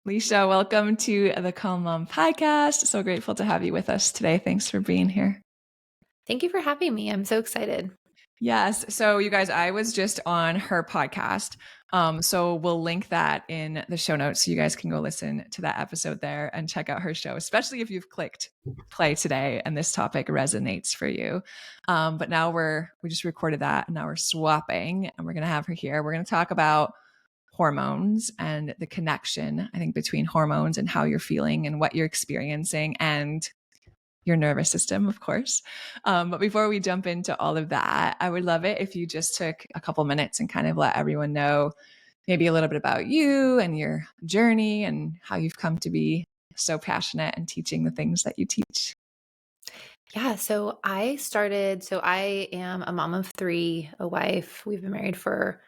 Leisha, welcome to the Calm Mom Podcast. So grateful to have you with us today. Thanks for being here. Thank you for having me. I'm so excited. Yes. So you guys, I was just on her podcast. So we'll link that in the show notes so you guys can go listen to that episode there and check out her show, especially if you've clicked play today and this topic resonates for you. But now we just recorded that and now we're swapping and we're going to have her here. We're going to talk about hormones and the connection, I think, between hormones and how you're feeling and what you're experiencing and your nervous system, of course. But before we jump into all of that, I would love it if you just took a couple minutes and kind of let everyone know maybe a little bit about you and your journey and how you've come to be so passionate and teaching the things that you teach. Yeah, so I am a mom of 3, a wife. We've been married for,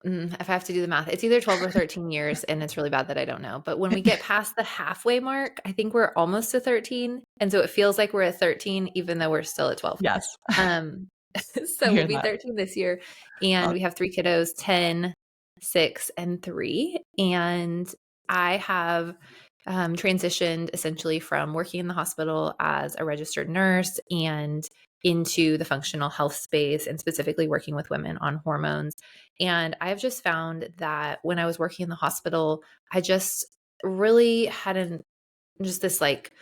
if I have to do the math, it's either 12 or 13 years, and it's really bad that I don't know. But when we get past the halfway mark, I think we're almost to 13. And so it feels like we're at 13, even though we're still at 12. Yes. So we'll be 13 this year. And we have 3 kiddos, 10, 6, and 3. And I have transitioned essentially from working in the hospital as a registered nurse and into the functional health space and specifically working with women on hormones. And I've just found that when I was working in the hospital, I just really hadn't just this like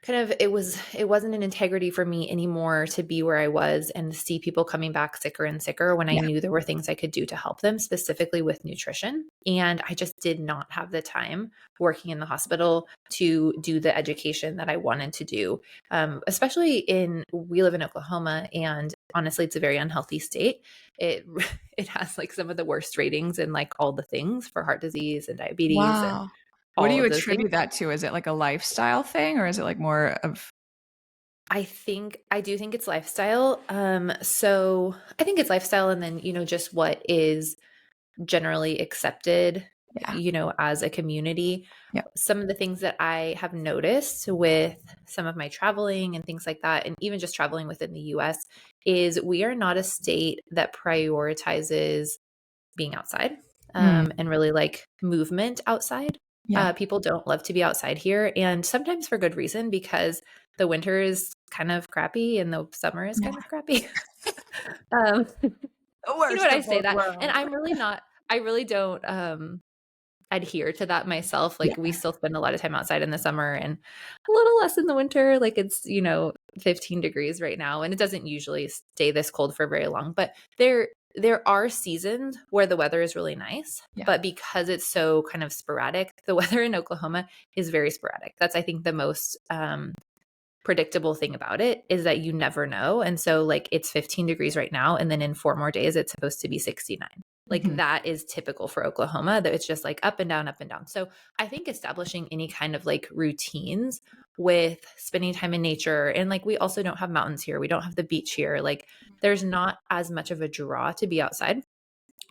it wasn't an integrity for me anymore to be where I was and see people coming back sicker and sicker when I knew there were things I could do to help them, specifically with nutrition. And I just did not have the time working in the hospital to do the education that I wanted to do. Especially we live in Oklahoma, and honestly, it's a very unhealthy state. It has like some of the worst ratings and like all the things for heart disease and diabetes. Wow. And what do you attribute that to? Is it like a lifestyle thing or is it like more of? I do think it's lifestyle. So I think it's lifestyle and then, just what is generally accepted, as a community. Yeah. Some of the things that I have noticed with some of my traveling and things like that, and even just traveling within the US, is we are not a state that prioritizes being outside, and really like movement outside. Yeah. People don't love to be outside here, and sometimes for good reason, because the winter is kind of crappy and the summer is kind of crappy. You know what I say that, and I really don't adhere to that myself. Like we still spend a lot of time outside in the summer and a little less in the winter. Like it's 15 degrees right now, and it doesn't usually stay this cold for very long. But there are seasons where the weather is really nice, but because it's so kind of sporadic, the weather in Oklahoma is very sporadic. That's, I think, the most predictable thing about it is that you never know. And so like it's 15 degrees right now, and then in 4 more days, it's supposed to be 69. Like that is typical for Oklahoma, that it's just like up and down, up and down. So I think establishing any kind of like routines with spending time in nature, and like we also don't have mountains here. We don't have the beach here. Like there's not as much of a draw to be outside.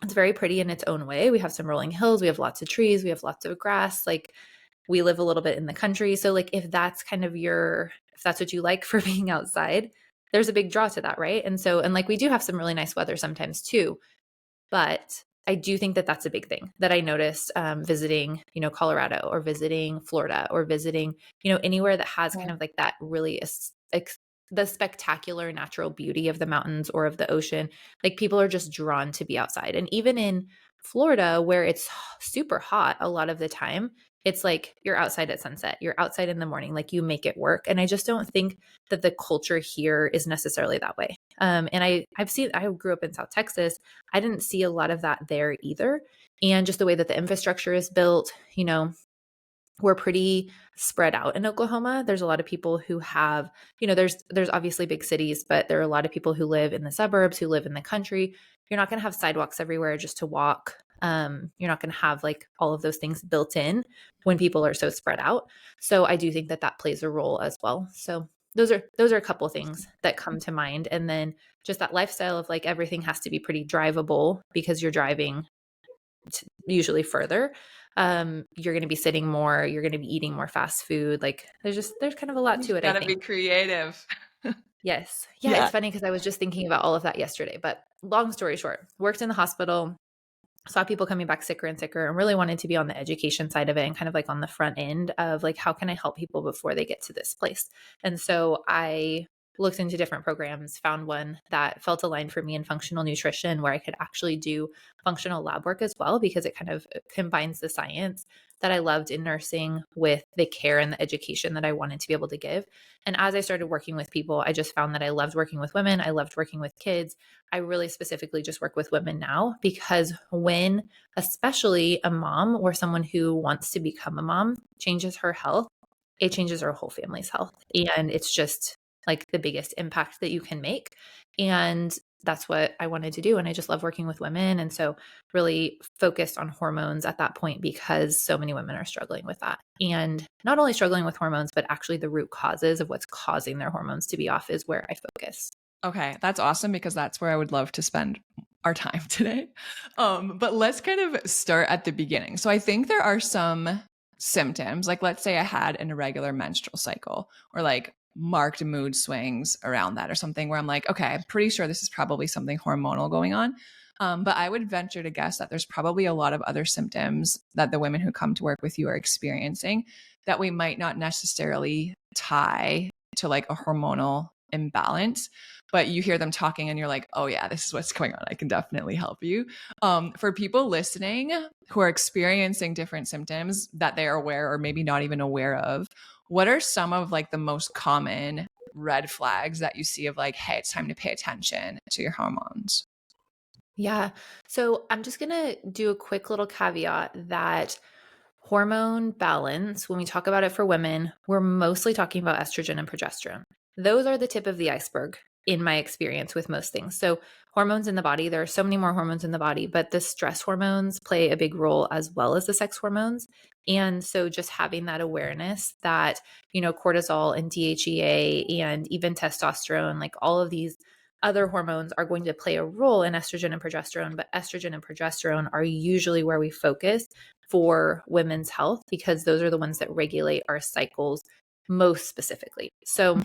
It's very pretty in its own way. We have some rolling hills. We have lots of trees. We have lots of grass. Like we live a little bit in the country. So like if that's kind of if that's what you like for being outside, there's a big draw to that, right? And like we do have some really nice weather sometimes too. But I do think that that's a big thing that I noticed visiting, Colorado or visiting Florida or visiting, anywhere that has kind of like that really the spectacular natural beauty of the mountains or of the ocean. Like people are just drawn to be outside. And even in Florida, where it's super hot a lot of the time, it's like you're outside at sunset, you're outside in the morning, like you make it work. And I just don't think that the culture here is necessarily that way. And I grew up in South Texas. I didn't see a lot of that there either. And just the way that the infrastructure is built, we're pretty spread out in Oklahoma. There's a lot of people who have, there's obviously big cities, but there are a lot of people who live in the suburbs, who live in the country. You're not going to have sidewalks everywhere just to walk. You're not going to have like all of those things built in when people are so spread out. So I do think that that plays a role as well. So those are a couple of things that come to mind. And then just that lifestyle of like everything has to be pretty drivable because you're driving usually further. You're going to be sitting more, you're going to be eating more fast food. Like there's kind of a lot to it. You gotta be creative. Yes. Yeah. It's funny because I was just thinking about all of that yesterday, but long story short, worked in the hospital, saw people coming back sicker and sicker, and really wanted to be on the education side of it and kind of like on the front end of like, how can I help people before they get to this place? And so I looked into different programs, found one that felt aligned for me in functional nutrition, where I could actually do functional lab work as well, because it kind of combines the science that I loved in nursing with the care and the education that I wanted to be able to give. And as I started working with people, I just found that I loved working with women. I loved working with kids. I really specifically just work with women now, because when especially a mom or someone who wants to become a mom changes her health, it changes her whole family's health. And it's just like the biggest impact that you can make. And that's what I wanted to do. And I just love working with women. And so really focused on hormones at that point, because so many women are struggling with that. And not only struggling with hormones, but actually the root causes of what's causing their hormones to be off is where I focus. Okay, that's awesome, because that's where I would love to spend our time today. But let's kind of start at the beginning. So I think there are some symptoms, like let's say I had an irregular menstrual cycle, or like marked mood swings around that, or something where I'm like, okay, I'm pretty sure this is probably something hormonal going on. But I would venture to guess that there's probably a lot of other symptoms that the women who come to work with you are experiencing that we might not necessarily tie to like a hormonal imbalance, but you hear them talking and you're like, oh yeah, this is what's going on. I can definitely help you. For people listening who are experiencing different symptoms that they are aware or maybe not even aware of, what are some of like the most common red flags that you see of like, hey, it's time to pay attention to your hormones? Yeah. So I'm just going to do a quick little caveat that hormone balance, when we talk about it for women, we're mostly talking about estrogen and progesterone. Those are the tip of the iceberg in my experience with most things. So hormones in the body, there are so many more hormones in the body, but the stress hormones play a big role as well as the sex hormones. And so just having that awareness that, cortisol and DHEA and even testosterone, like all of these other hormones are going to play a role in estrogen and progesterone, but estrogen and progesterone are usually where we focus for women's health, because those are the ones that regulate our cycles most specifically. So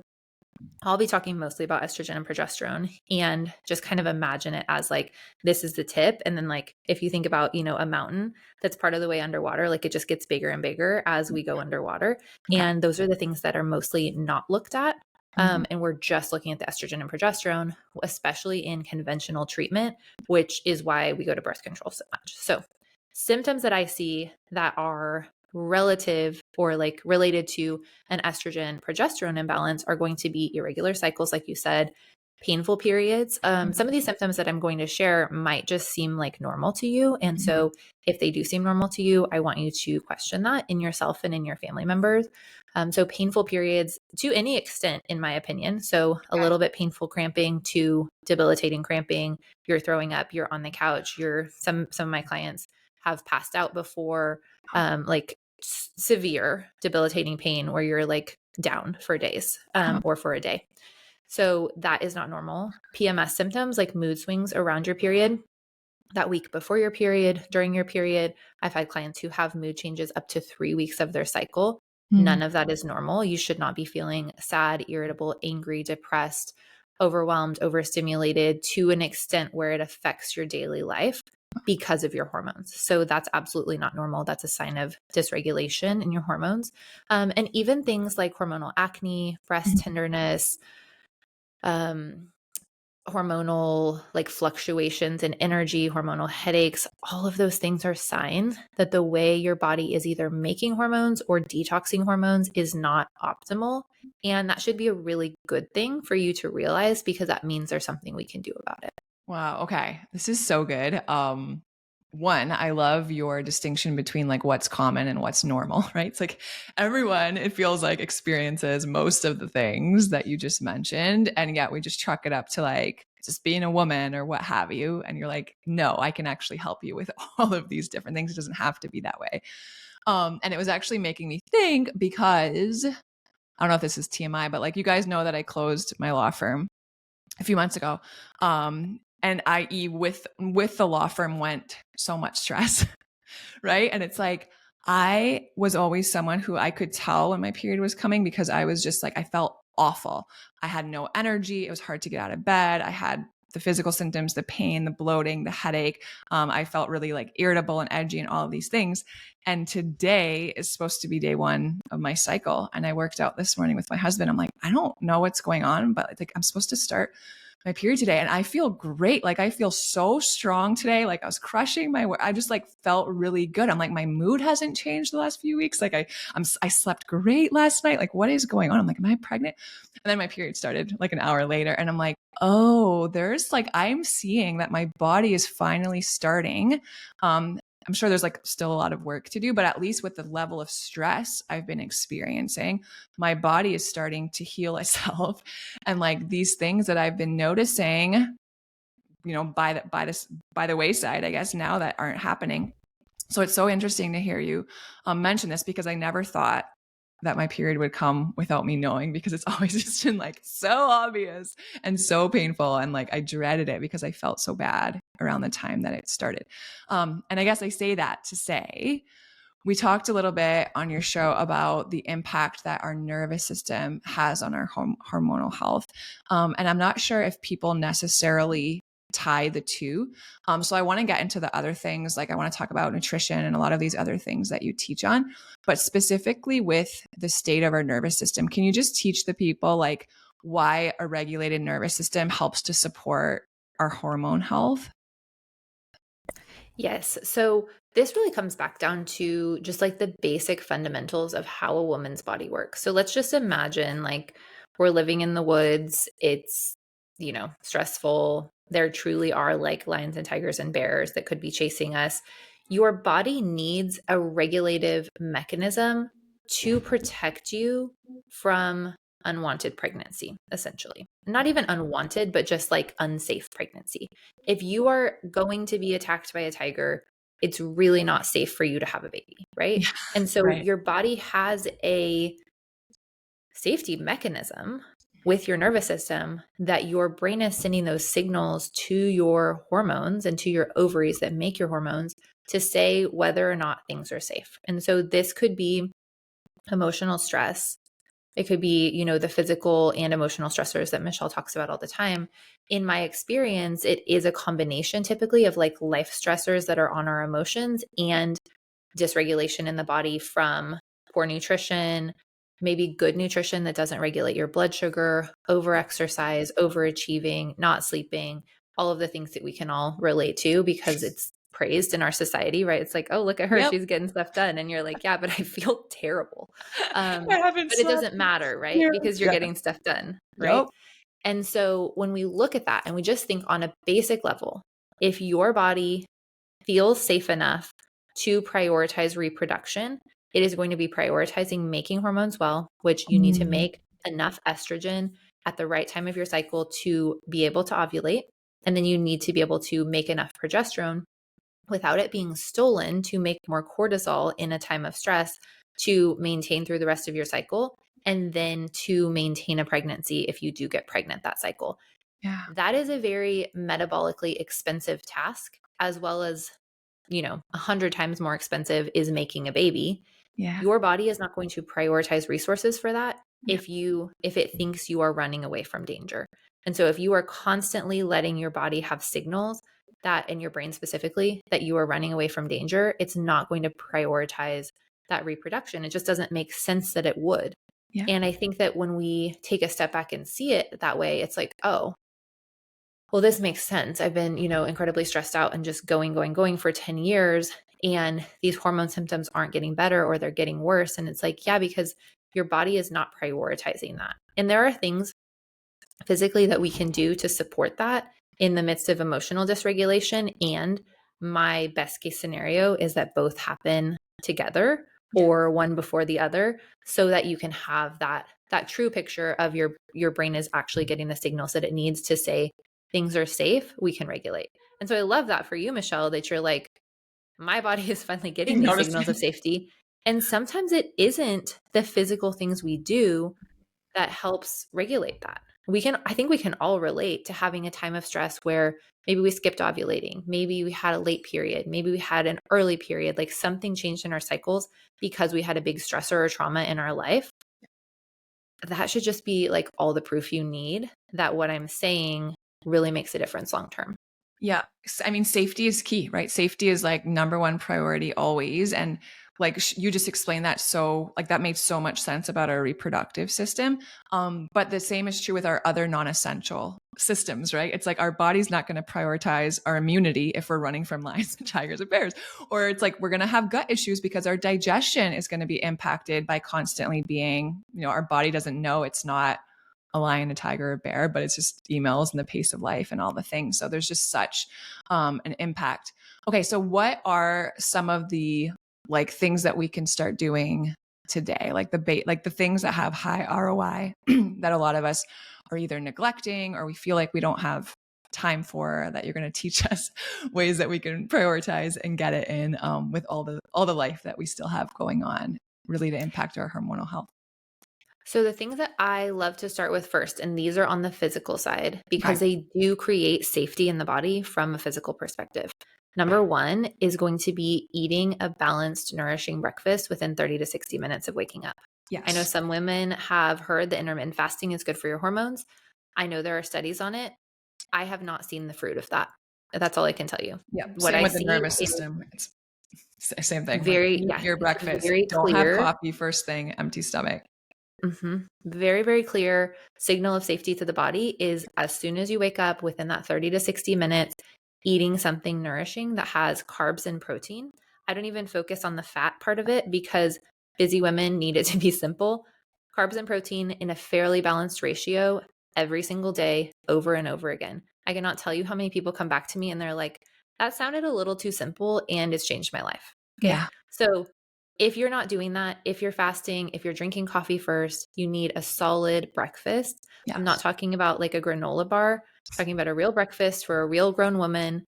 I'll be talking mostly about estrogen and progesterone, and just kind of imagine it as like, this is the tip. And then like, if you think about, a mountain that's part of the way underwater, like it just gets bigger and bigger as we go underwater. Okay. And those are the things that are mostly not looked at. And we're just looking at the estrogen and progesterone, especially in conventional treatment, which is why we go to birth control so much. So symptoms that I see that are relative or like related to an estrogen progesterone imbalance are going to be irregular cycles, like you said, painful periods. Some of these symptoms that I'm going to share might just seem like normal to you. And so if they do seem normal to you, I want you to question that in yourself and in your family members. So painful periods to any extent, in my opinion. So a little bit painful cramping to debilitating cramping, you're throwing up, you're on the couch, some of my clients have passed out before, like severe debilitating pain where you're like down for days, or for a day. So that is not normal. PMS symptoms like mood swings around your period, that week before your period, during your period. I've had clients who have mood changes up to 3 weeks of their cycle. None of that is normal. You should not be feeling sad, irritable, angry, depressed, overwhelmed, overstimulated to an extent where it affects your daily life because of your hormones. So that's absolutely not normal. That's a sign of dysregulation in your hormones. And even things like hormonal acne, breast tenderness, hormonal like fluctuations in energy, hormonal headaches, all of those things are signs that the way your body is either making hormones or detoxing hormones is not optimal. And that should be a really good thing for you to realize, because that means there's something we can do about it. Wow. Okay. This is so good. One, I love your distinction between like what's common and what's normal, right? It's like everyone, it feels like, experiences most of the things that you just mentioned. And yet we just truck it up to like just being a woman or what have you. And you're like, no, I can actually help you with all of these different things. It doesn't have to be that way. And it was actually making me think, because I don't know if this is TMI, but like you guys know that I closed my law firm a few months ago. And i.e. with the law firm went so much stress, right? And it's like, I was always someone who I could tell when my period was coming, because I was just like, I felt awful. I had no energy. It was hard to get out of bed. I had the physical symptoms, the pain, the bloating, the headache. I felt really like irritable and edgy and all of these things. And today is supposed to be day 1 of my cycle. And I worked out this morning with my husband. I'm like, I don't know what's going on, but like I'm supposed to start my period today. And I feel great. Like I feel so strong today. Like I was crushing my work. I just like felt really good. I'm like, my mood hasn't changed the last few weeks. Like I slept great last night. Like what is going on? I'm like, am I pregnant? And then my period started like an hour later. And I'm like, oh, there's like, I'm seeing that my body is finally starting. I'm sure there's like still a lot of work to do, but at least with the level of stress I've been experiencing, my body is starting to heal itself. And like these things that I've been noticing, by the wayside, I guess now that aren't happening. So it's so interesting to hear you mention this, because I never thought that my period would come without me knowing, because it's always just been like so obvious and so painful. And like I dreaded it because I felt so bad around the time that it started. And I guess I say that to say, we talked a little bit on your show about the impact that our nervous system has on our hormonal health. And I'm not sure if people necessarily tie the two. So I want to get into the other things. Like I want to talk about nutrition and a lot of these other things that you teach on, but specifically with the state of our nervous system. Can you just teach the people like why a regulated nervous system helps to support our hormone health? Yes. So this really comes back down to just like the basic fundamentals of how a woman's body works. So let's just imagine like we're living in the woods. It's, stressful. There truly are like lions and tigers and bears that could be chasing us. Your body needs a regulative mechanism to protect you from unwanted pregnancy, essentially. Not even unwanted, but just like unsafe pregnancy. If you are going to be attacked by a tiger, it's really not safe for you to have a baby, right? Yeah, and so right. Your body has a safety mechanism with your nervous system that your brain is sending those signals to your hormones and to your ovaries that make your hormones to say whether or not things are safe. And so this could be emotional stress. It could be, the physical and emotional stressors that Michelle talks about all the time. In my experience, it is a combination typically of like life stressors that are on our emotions and dysregulation in the body from poor nutrition, maybe good nutrition that doesn't regulate your blood sugar, overexercise, overachieving, not sleeping, all of the things that we can all relate to because it's praised in our society, right? It's like, oh, look at her. Yep. She's getting stuff done. And you're like, yeah, but I feel terrible. I haven't But it doesn't matter, right? Because you're getting stuff done, right? Yep. And so when we look at that and we just think on a basic level, if your body feels safe enough to prioritize reproduction, it is going to be prioritizing making hormones well, which you need to make enough estrogen at the right time of your cycle to be able to ovulate. And then you need to be able to make enough progesterone without it being stolen to make more cortisol in a time of stress to maintain through the rest of your cycle, and then to maintain a pregnancy if you do get pregnant that cycle. Yeah. That is a very metabolically expensive task, as well as 100 times more expensive is making a baby. Yeah. Your body is not going to prioritize resources for that if it thinks you are running away from danger. And so if you are constantly letting your body have signals that, and your brain specifically, that you are running away from danger, it's not going to prioritize that reproduction. It just doesn't make sense that it would. Yeah. And I think that when we take a step back and see it that way, it's like, oh, well, this makes sense. I've been, incredibly stressed out and just going for 10 years. And these hormone symptoms aren't getting better, or they're getting worse. And it's like, yeah, because your body is not prioritizing that. And there are things physically that we can do to support that in the midst of emotional dysregulation. And my best case scenario is that both happen together or one before the other, so that you can have that true picture of your brain is actually getting the signals that it needs to say things are safe, we can regulate. And so I love that for you, Michelle, that you're like, my body is finally getting these signals of safety. And sometimes it isn't the physical things we do that helps regulate that. I think we can all relate to having a time of stress where maybe we skipped ovulating, maybe we had a late period, maybe we had an early period, like something changed in our cycles because we had a big stressor or trauma in our life. That should just be like all the proof you need that what I'm saying really makes a difference long term. Yeah. I mean, safety is key, right? Safety is like number one priority always. And like you just explained that. So like that made so much sense about our reproductive system. But the same is true with our other non-essential systems, right? It's like our body's not going to prioritize our immunity if we're running from lions and tigers and bears, or it's like we're going to have gut issues because our digestion is going to be impacted by constantly being, our body doesn't know it's not a lion, a tiger, a bear, but it's just emails and the pace of life and all the things. So there's just such an impact. Okay, so what are some of the like things that we can start doing today, like the things that have high ROI that a lot of us are either neglecting or we feel like we don't have time for, that you're going to teach us ways that we can prioritize and get it in with all the life that we still have going on, really to impact our hormonal health? So the things that I love to start with first, and these are on the physical side because they do create safety in the body from a physical perspective. Number one is going to be eating a balanced, nourishing breakfast within 30 to 60 minutes of waking up. Yes. I know some women have heard that intermittent fasting is good for your hormones. I know there are studies on it. I have not seen the fruit of that. That's all I can tell you. Yeah. What same with the nervous system. It's same thing. Very, your breakfast. Very don't clear. have coffee first thing, empty stomach. Mm-hmm. Very, very clear signal of safety to the body is as soon as you wake up within that 30 to 60 minutes, eating something nourishing that has carbs and protein. I don't even focus on the fat part of it because busy women need it to be simple. Carbs and protein in a fairly balanced ratio every single day, over and over again. I cannot tell you how many people come back to me and they're like, that sounded a little too simple and it's changed my life. Okay? Yeah. So if you're not doing that, if you're fasting, if you're drinking coffee first, you need a solid breakfast. Yes. I'm not talking about like a granola bar. I'm talking about a real breakfast for a real grown woman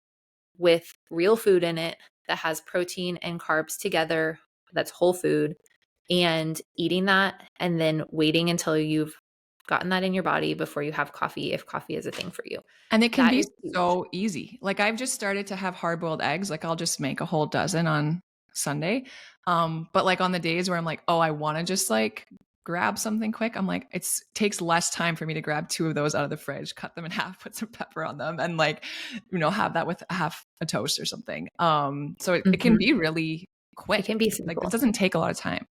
with real food in it that has protein and carbs together, that's whole food, and eating that and then waiting until you've gotten that in your body before you have coffee, if coffee is a thing for you. And it can be so easy. Like I've just started to have hard-boiled eggs. Like I'll just make a whole dozen on Sunday. But like on the days where I'm like, oh, I want to just like grab something quick, I'm like, it takes less time for me to grab 2 of those out of the fridge, cut them in half, put some pepper on them, and like, have that with half a toast or something. So it can be really quick. It can be simple. Like it doesn't take a lot of time.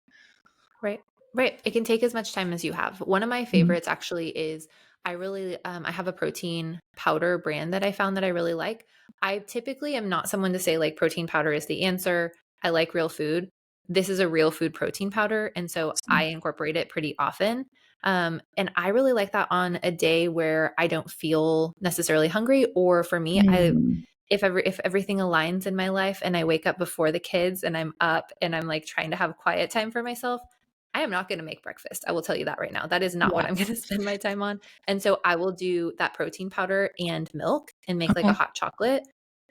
Right. It can take as much time as you have. One of my favorites actually is I really, I have a protein powder brand that I found that I really like. I typically am not someone to say like protein powder is the answer. I like real food. This is a real food protein powder. And so I incorporate it pretty often. And I really like that on a day where I don't feel necessarily hungry, or for me, if everything aligns in my life and I wake up before the kids and I'm up and I'm like trying to have quiet time for myself, I am not going to make breakfast. I will tell you that right now. That is not what I'm going to spend my time on. And so I will do that protein powder and milk and make like a hot chocolate.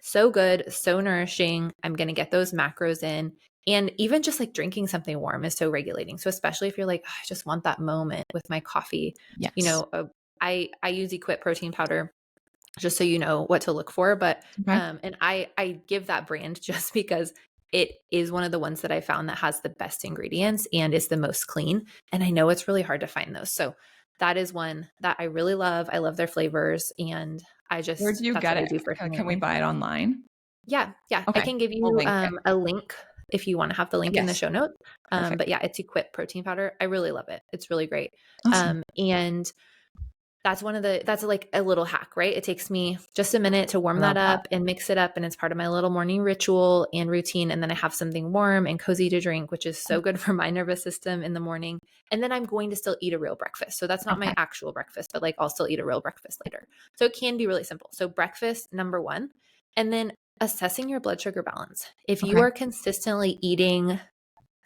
So good, so nourishing. I'm going to get those macros in. And even just like drinking something warm is so regulating. So especially if you're like, oh, I just want that moment with my coffee. Yes. I use Equip protein powder just so you know what to look for. But and I give that brand just because it is one of the ones that I found that has the best ingredients and is the most clean. And I know it's really hard to find those. So that is one that I really love. I love their flavors. And I just, where do you get it? Can we buy it online? Yeah. Okay. I can give you a link if you want to have the link in the show notes. But yeah, it's Equip protein powder. I really love it. It's really great. Awesome. And that's that's like a little hack, right? It takes me just a minute to warm that up and mix it up. And it's part of my little morning ritual and routine. And then I have something warm and cozy to drink, which is so good for my nervous system in the morning. And then I'm going to still eat a real breakfast. So that's not my actual breakfast, but like I'll still eat a real breakfast later. So it can be really simple. So breakfast, number one, and then assessing your blood sugar balance. If you are consistently eating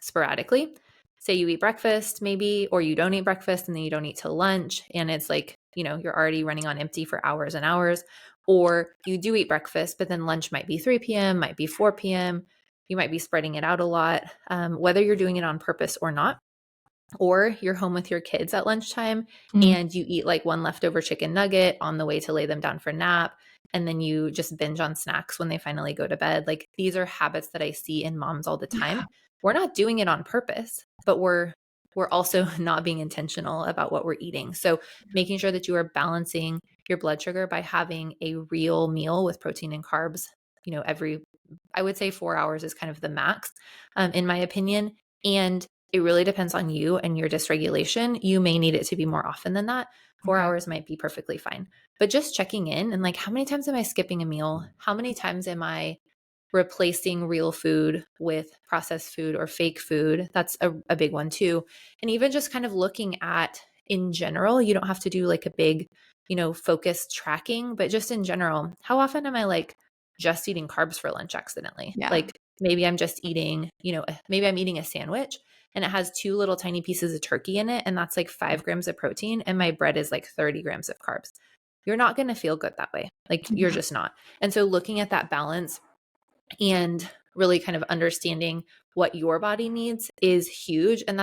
sporadically, say you eat breakfast maybe, or you don't eat breakfast and then you don't eat till lunch, and it's like, you're already running on empty for hours and hours, or you do eat breakfast, but then lunch might be 3 p.m., might be 4 p.m. You might be spreading it out a lot, whether you're doing it on purpose or not, or you're home with your kids at lunchtime and you eat like one leftover chicken nugget on the way to lay them down for nap. And then you just binge on snacks when they finally go to bed. Like these are habits that I see in moms all the time. Yeah. We're not doing it on purpose, but we're also not being intentional about what we're eating. So making sure that you are balancing your blood sugar by having a real meal with protein and carbs, I would say 4 hours is kind of the max, in my opinion. And it really depends on you and your dysregulation. You may need it to be more often than that. 4 hours might be perfectly fine. But just checking in and like, how many times am I skipping a meal? How many times am I replacing real food with processed food or fake food? That's a big one too. And even just kind of looking at, in general, you don't have to do like a big, focused tracking, but just in general, how often am I like just eating carbs for lunch accidentally? Yeah. Like maybe I'm just eating, maybe I'm eating a sandwich and it has 2 little tiny pieces of turkey in it. And that's like 5 grams of protein. And my bread is like 30 grams of carbs. You're not going to feel good that way. Like you're just not. And so looking at that balance and really kind of understanding what your body needs is huge. And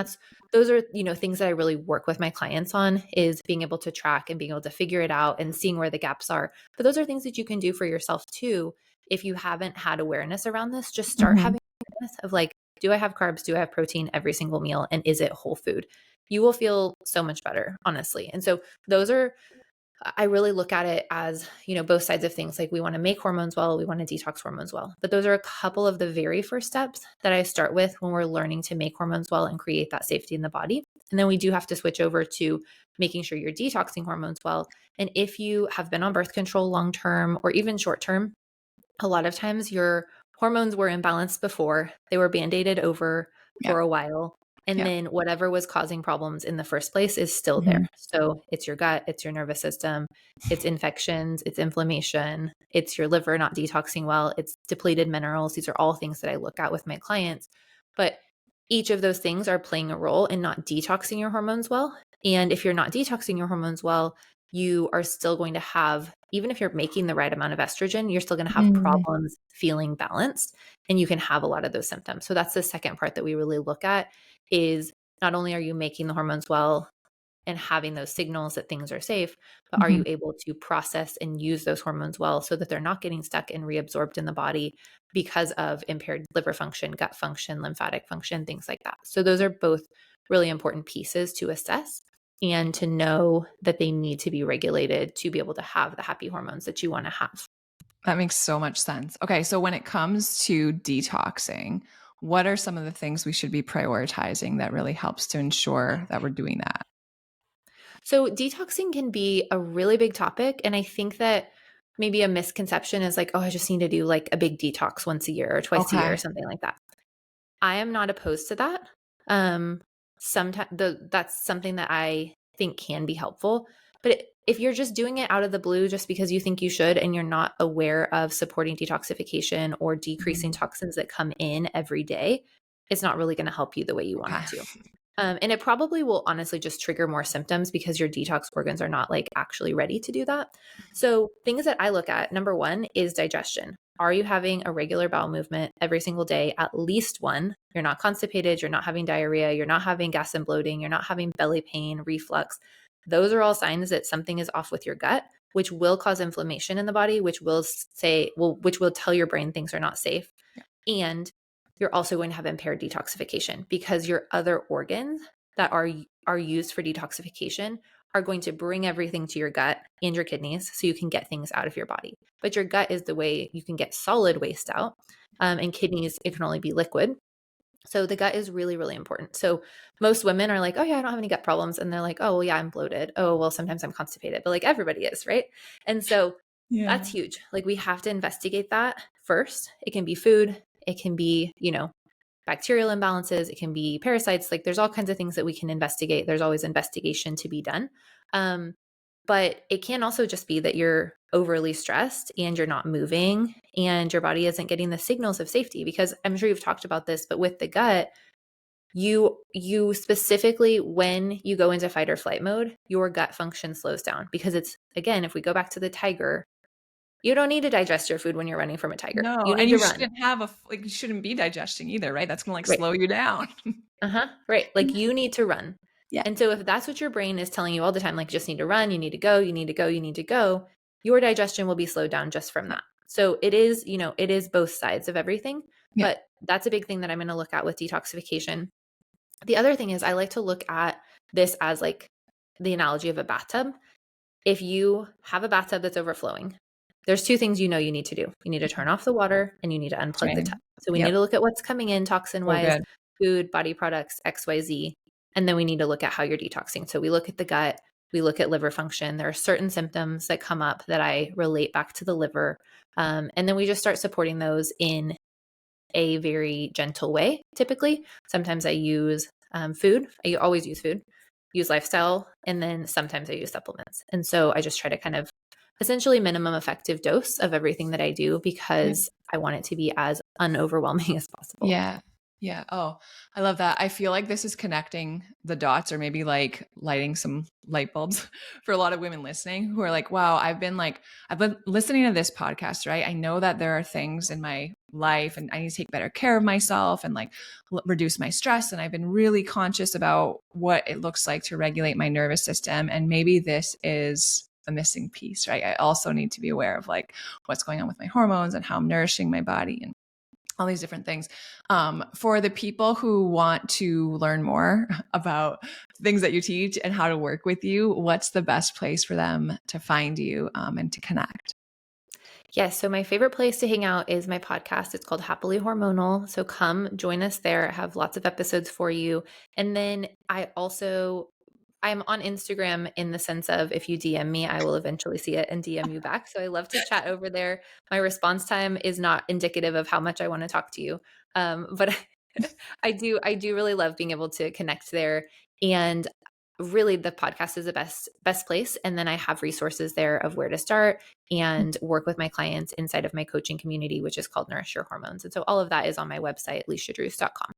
those are, things that I really work with my clients on, is being able to track and being able to figure it out and seeing where the gaps are. But those are things that you can do for yourself too. If you haven't had awareness around this, just start having awareness of like, do I have carbs? Do I have protein every single meal? And is it whole food? You will feel so much better, honestly. And so I really look at it as, both sides of things. Like we want to make hormones well, we want to detox hormones well. But those are a couple of the very first steps that I start with when we're learning to make hormones well and create that safety in the body. And then we do have to switch over to making sure you're detoxing hormones well. And if you have been on birth control long-term or even short-term, a lot of times your hormones were imbalanced before, they were band-aided over for a while. And then whatever was causing problems in the first place is still there. So it's your gut, it's your nervous system, it's infections, it's inflammation, it's your liver not detoxing well, it's depleted minerals. These are all things that I look at with my clients. But each of those things are playing a role in not detoxing your hormones well. And if you're not detoxing your hormones well, you are still going to have, even if you're making the right amount of estrogen, you're still going to have problems feeling balanced, and you can have a lot of those symptoms. So that's the second part that we really look at, is not only are you making the hormones well and having those signals that things are safe, but are you able to process and use those hormones well so that they're not getting stuck and reabsorbed in the body because of impaired liver function, gut function, lymphatic function, things like that. So those are both really important pieces to assess and to know that they need to be regulated to be able to have the happy hormones that you want to have. That makes so much sense. Okay, so when it comes to detoxing, what are some of the things we should be prioritizing that really helps to ensure that we're doing that? So detoxing can be a really big topic. And I think that maybe a misconception is like, oh, I just need to do like a big detox once a year or twice a year or something like that. I am not opposed to that. Sometimes that's something that I think can be helpful. But if you're just doing it out of the blue just because you think you should and you're not aware of supporting detoxification or decreasing toxins that come in every day, it's not really going to help you the way you want it to. And it probably will honestly just trigger more symptoms because your detox organs are not like actually ready to do that. So things that I look at, number one is digestion. Are you having a regular bowel movement every single day, at least one? You're not constipated, you're not having diarrhea, you're not having gas and bloating, you're not having belly pain, reflux. Those are all signs that something is off with your gut, which will cause inflammation in the body, which will tell your brain things are not safe. And you're also going to have impaired detoxification because your other organs that are used for detoxification are going to bring everything to your gut and your kidneys so you can get things out of your body. But your gut is the way you can get solid waste out, and kidneys, it can only be liquid. So the gut is really, really important. So most women are like, oh yeah, I don't have any gut problems. And they're like, oh, well, yeah, I'm bloated. Oh, well, sometimes I'm constipated, but like everybody is, right? And so that's huge. Like we have to investigate that first. It can be food. It can be, bacterial imbalances. It can be parasites. Like there's all kinds of things that we can investigate. There's always investigation to be done. But it can also just be that you're overly stressed and you're not moving and your body isn't getting the signals of safety, because I'm sure you've talked about this, but with the gut, you specifically, when you go into fight or flight mode, your gut function slows down because it's, again, if we go back to the tiger, you don't need to digest your food when you're running from a tiger. No, you need and to you run. shouldn't have you shouldn't be digesting either, right? That's going to slow you down. Right. Like you need to run. Yeah. And so if that's what your brain is telling you all the time, like you just need to run, you need to go, you need to go, you need to go, your digestion will be slowed down just from that. So it is, it is both sides of everything, but that's a big thing that I'm going to look at with detoxification. The other thing is I like to look at this as like the analogy of a bathtub. if you have a bathtub that's overflowing, there's two things you need to do. You need to turn off the water and you need to unplug the tub. So we need to look at what's coming in toxin-wise, food, body products, XYZ, and then we need to look at how you're detoxing. So we look at the gut, we look at liver function. There are certain symptoms that come up that I relate back to the liver. And then we just start supporting those in a very gentle way. Typically, sometimes I use food. I always use food, use lifestyle, and then sometimes I use supplements. And so I just try to kind of essentially minimum effective dose of everything that I do because I want it to be as unoverwhelming as possible. Yeah. Yeah. Oh, I love that. I feel like this is connecting the dots or maybe like lighting some light bulbs for a lot of women listening who are like, wow, I've been listening to this podcast, right? I know that there are things in my life and I need to take better care of myself and like reduce my stress. And I've been really conscious about what it looks like to regulate my nervous system. And maybe this is a missing piece, right? I also need to be aware of like what's going on with my hormones and how I'm nourishing my body and all these different things. For the people who want to learn more about things that you teach and how to work with you, what's the best place for them to find you and to connect? Yes. So my favorite place to hang out is my podcast. It's called Happily Hormonal. So come join us there. I have lots of episodes for you. And then I'm on Instagram in the sense of if you DM me, I will eventually see it and DM you back. So I love to chat over there. My response time is not indicative of how much I want to talk to you. But I do really love being able to connect there. And really the podcast is the best place. And then I have resources there of where to start and work with my clients inside of my coaching community, which is called Nourish Your Hormones. And so all of that is on my website, leishadrews.com.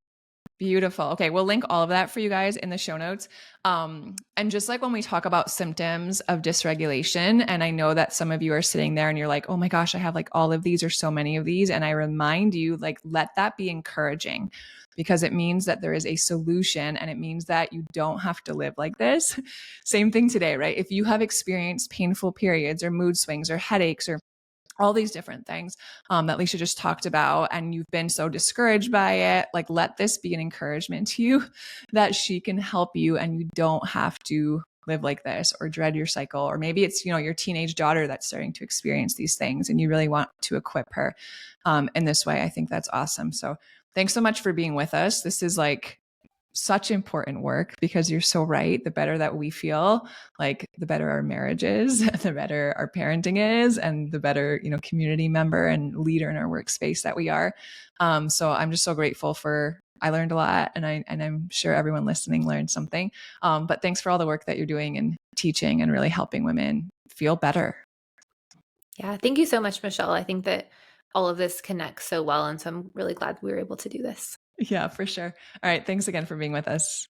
Beautiful. Okay. We'll link all of that for you guys in the show notes. And just like when we talk about symptoms of dysregulation, and I know that some of you are sitting there and you're like, oh my gosh, I have like all of these or so many of these. And I remind you, like, let that be encouraging because it means that there is a solution and it means that you don't have to live like this. Same thing today, right? If you have experienced painful periods or mood swings or headaches or all these different things that Leisha just talked about, and you've been so discouraged by it, like let this be an encouragement to you that she can help you and you don't have to live like this or dread your cycle. Or maybe it's, your teenage daughter that's starting to experience these things and you really want to equip her in this way. I think that's awesome. So thanks so much for being with us. This is like such important work because you're so right. The better that we feel, like the better our marriage is, the better our parenting is, and the better, community member and leader in our workspace that we are. So I'm just so grateful I learned a lot and I'm sure everyone listening learned something. But thanks for all the work that you're doing and teaching and really helping women feel better. Yeah. Thank you so much, Michelle. I think that all of this connects so well. And so I'm really glad we were able to do this. Yeah, for sure. All right. Thanks again for being with us.